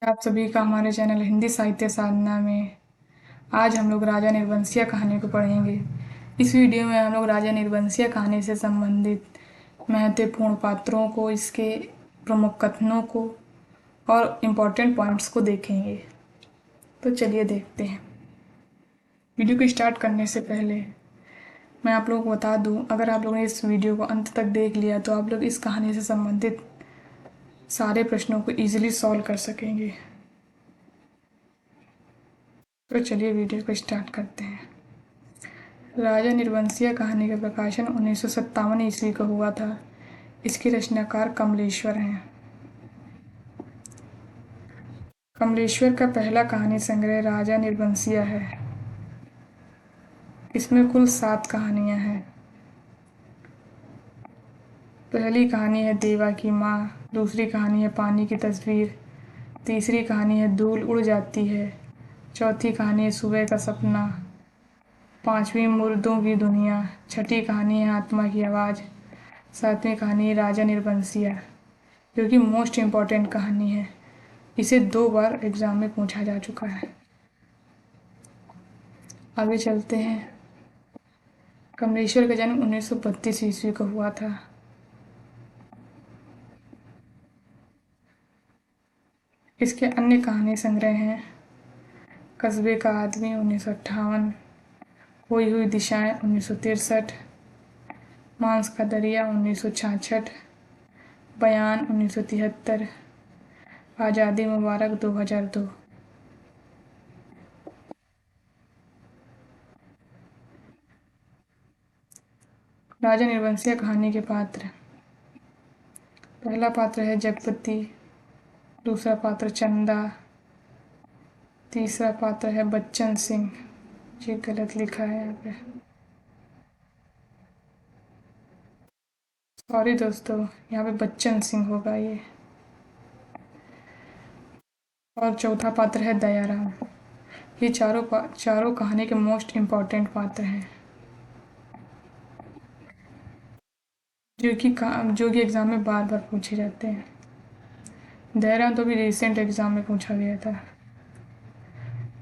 आप सभी का हमारे चैनल हिंदी साहित्य साधना में आज हम लोग राजा निर्वंशिया कहानी को पढ़ेंगे। इस वीडियो में हम लोग राजा निर्वंशिया कहानी से संबंधित महत्वपूर्ण पात्रों को, इसके प्रमुख कथनों को और इम्पोर्टेंट पॉइंट्स को देखेंगे। तो चलिए देखते हैं। वीडियो को स्टार्ट करने से पहले मैं आप लोगों को बता दूं, अगर आप लोगों ने इस वीडियो को अंत तक देख लिया तो आप लोग इस कहानी से संबंधित सारे प्रश्नों को ईजिली सॉल्व कर सकेंगे। तो चलिए वीडियो को स्टार्ट करते हैं। राजा निर्वंशिया कहानी का प्रकाशन 1957 ईस्वी को हुआ था। इसके रचनाकार कमलेश्वर हैं। कमलेश्वर का पहला कहानी संग्रह राजा निर्वंशिया है। इसमें कुल 7 कहानियां हैं। पहली कहानी है देवा की माँ, दूसरी कहानी है पानी की तस्वीर, तीसरी कहानी है धूल उड़ जाती है, चौथी कहानी है सुबह का सपना, पांचवी मुर्दों की दुनिया, छठी कहानी है आत्मा की आवाज़, सातवीं कहानी है राजा निर्वंशिया, जो कि मोस्ट इम्पॉर्टेंट कहानी है। इसे 2 बार एग्ज़ाम में पूछा जा चुका है। आगे चलते हैं। कमलेश्वर का जन्म 1932 ईस्वी को हुआ था। इसके अन्य कहानी संग्रह हैं कस्बे का आदमी 1958, खोई हुई दिशाएं 1963, मांस का दरिया 1966, बयान 1973, आज़ादी मुबारक 2002। राजा निर्वंशिया कहानी के पात्र। पहला पात्र है जगपति, दूसरा पात्र चंदा, तीसरा पात्र है बच्चन सिंह। जी गलत लिखा है यहाँ पे, सॉरी दोस्तों, यहाँ पे बच्चन सिंह होगा ये। और चौथा पात्र है दयाराम। ये चारों कहानी के मोस्ट इम्पॉर्टेंट पात्र हैं, जो कि एग्ज़ाम में बार बार पूछे जाते हैं। दयाराम तो भी रिसेंट एग्ज़ाम में पूछा गया था।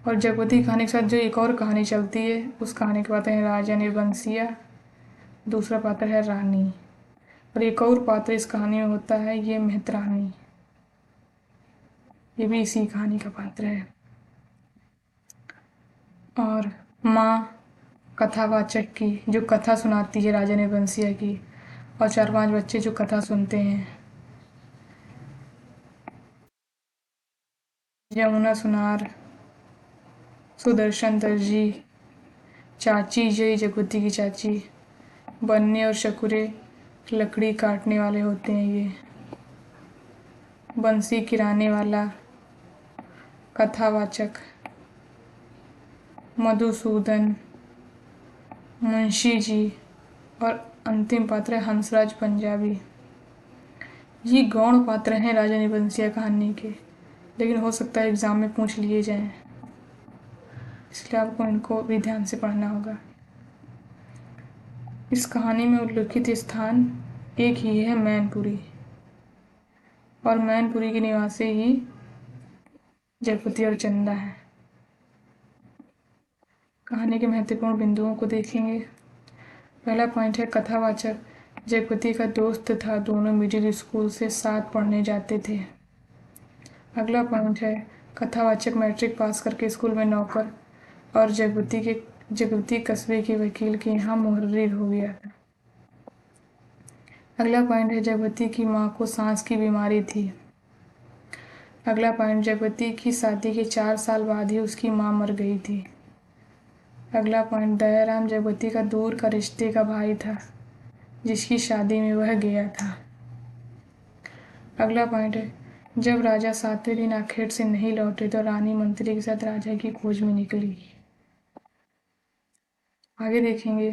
और जगपति कहानी के साथ जो एक और कहानी चलती है, उस कहानी के पात्र हैं राजा निर्वंशिया, दूसरा पात्र है रानी, और एक और पात्र इस कहानी में होता है ये मेहतरानी। ये भी इसी कहानी का पात्र है। और माँ कथावाचक की, जो कथा सुनाती है राजा निर्वंशिया की, और 4-5 बच्चे जो कथा सुनते हैं। यमुना सुनार, सुदर्शन दर्जी, चाची जय जगवती की चाची, बन्ने और शकुरे लकड़ी काटने वाले होते हैं ये, बंसी किराने वाला, कथावाचक, मधुसूदन, मुंशी जी, और अंतिम पात्र है हंसराज पंजाबी। ये गौण पात्र हैं राजा निर्वंशिया कहानी के, लेकिन हो सकता है एग्ज़ाम में पूछ लिए जाएं, इसलिए आपको इनको भी ध्यान से पढ़ना होगा। इस कहानी में उल्लेखित स्थान एक ही है, मैनपुरी, और मैनपुरी के निवासी ही जगपति और चंदा है। कहानी के महत्वपूर्ण बिंदुओं को देखेंगे। पहला पॉइंट है कथावाचक। जगपति का दोस्त था, दोनों मिडिल स्कूल से साथ पढ़ने जाते थे। अगला पॉइंट है कथावाचक मैट्रिक पास करके स्कूल में नौकर, और जगपति कस्बे के वकील के यहाँ मुहर्रिर हो गया था। अगला पॉइंट है जगपति की माँ को सांस की बीमारी थी। अगला पॉइंट जगपति की शादी के 4 साल बाद ही उसकी माँ मर गई थी। अगला पॉइंट दयाराम जगपति का दूर का रिश्ते का भाई था, जिसकी शादी में वह गया था। अगला पॉइंट है जब राजा 7वें दिन आखेट से नहीं लौटे तो रानी मंत्री के साथ राजा की खोज में निकली। आगे देखेंगे।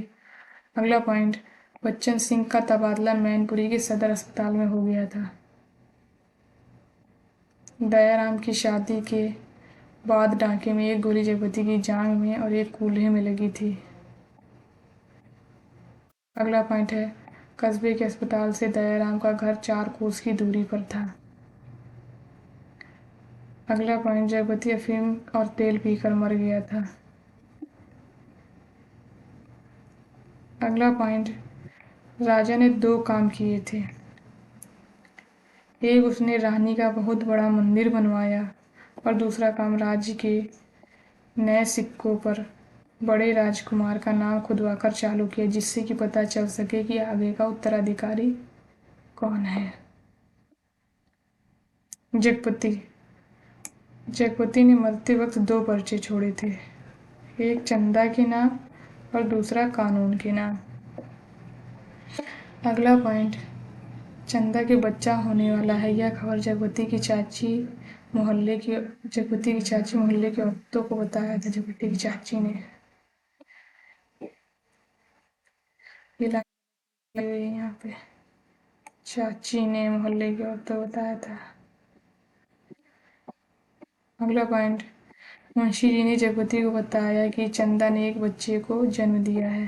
अगला पॉइंट बच्चन सिंह का तबादला मैनपुरी के सदर अस्पताल में हो गया था। दयाराम की शादी के बाद डांके में एक गोली जगपति की जांघ में और एक कूल्हे में लगी थी। अगला पॉइंट है कस्बे के अस्पताल से दयाराम का घर 4 कोस की दूरी पर था। अगला पॉइंट, जगपति अफीम और तेल पीकर मर गया था। अगला पॉइंट, राजा ने 2 काम किए थे। एक, उसने रानी का बहुत बड़ा मंदिर बनवाया और दूसरा काम, राज्य के नए सिक्कों पर बड़े राजकुमार का नाम खुदवाकर चालू किया, जिससे कि पता चल सके कि आगे का उत्तराधिकारी कौन है। जगपति जगपति ने मरते वक्त 2 पर्चे छोड़े थे, एक चंदा के नाम और दूसरा कानून के नाम। अगला पॉइंट, चंदा के बच्चा होने वाला है, यह खबर जगपति की चाची मोहल्ले की औरतों को बताया था। जगपति की चाची ने, ये लाइन यहाँ पे, चाची ने मोहल्ले की औरतों को बताया था। अगला पॉइंट, मुंशी जी ने जगपति को बताया कि चंदा ने एक बच्चे को जन्म दिया है।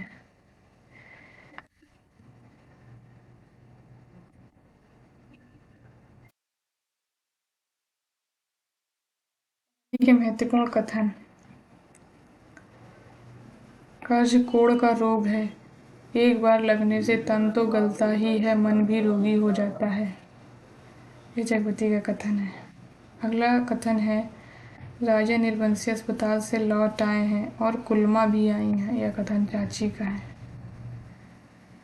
के महत्वपूर्ण कथन, कर्ज कोढ़ का रोग है, एक बार लगने से तन तो गलता ही है, मन भी रोगी हो जाता है। ये जगपति का कथन है। अगला कथन है, राजा निर्बंसी अस्पताल से लौट आए हैं और कुलमा भी आई हैं। यह कथन चाची का है।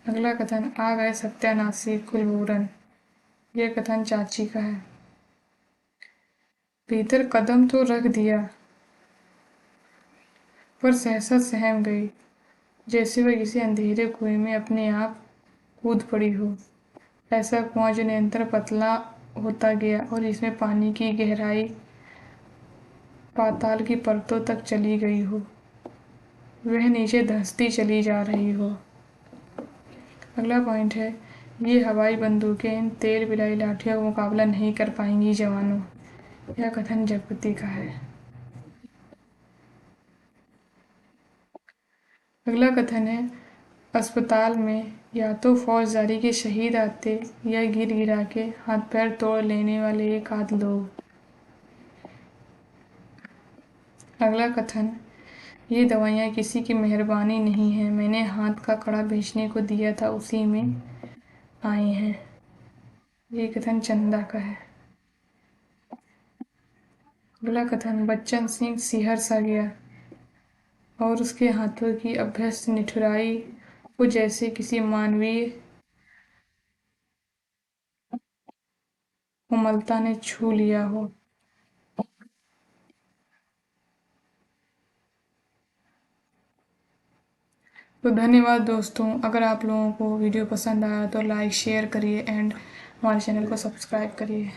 अगला कथन, आ गए सत्यानाशी कुलबूरन। यह कथन चाची का है। भीतर कदम तो रख दिया पर सहसा सहम गई, जैसे वह किसी अंधेरे कुएं में अपने आप कूद पड़ी हो। ऐसा कुआं जो निरंतर पतला होता गया और इसमें पानी की गहराई पाताल की परतों तक चली गई हो, वह नीचे धंसती चली जा रही हो। अगला पॉइंट है, ये हवाई बंदूकें इन तेल बिलाई लाठियों का मुकाबला नहीं कर पाएंगी जवानों। यह कथन जगपति का है। अगला कथन है, अस्पताल में या तो फौजदारी के शहीद आते या गिर गिरा के हाथ पैर तोड़ लेने वाले एक आध लोग। अगला कथन, ये दवाइयाँ किसी की मेहरबानी नहीं है, मैंने हाथ का कड़ा बेचने को दिया था, उसी में आई हैं। ये कथन चंदा का है। अगला कथन, बच्चन सिंह सिहर सा गया और उसके हाथों की अभ्यस्त निठुराई को जैसे किसी मानवीय कोमलता ने छू लिया हो। तो धन्यवाद दोस्तों, अगर आप लोगों को वीडियो पसंद आया तो लाइक शेयर करिए एंड हमारे चैनल को सब्सक्राइब करिए।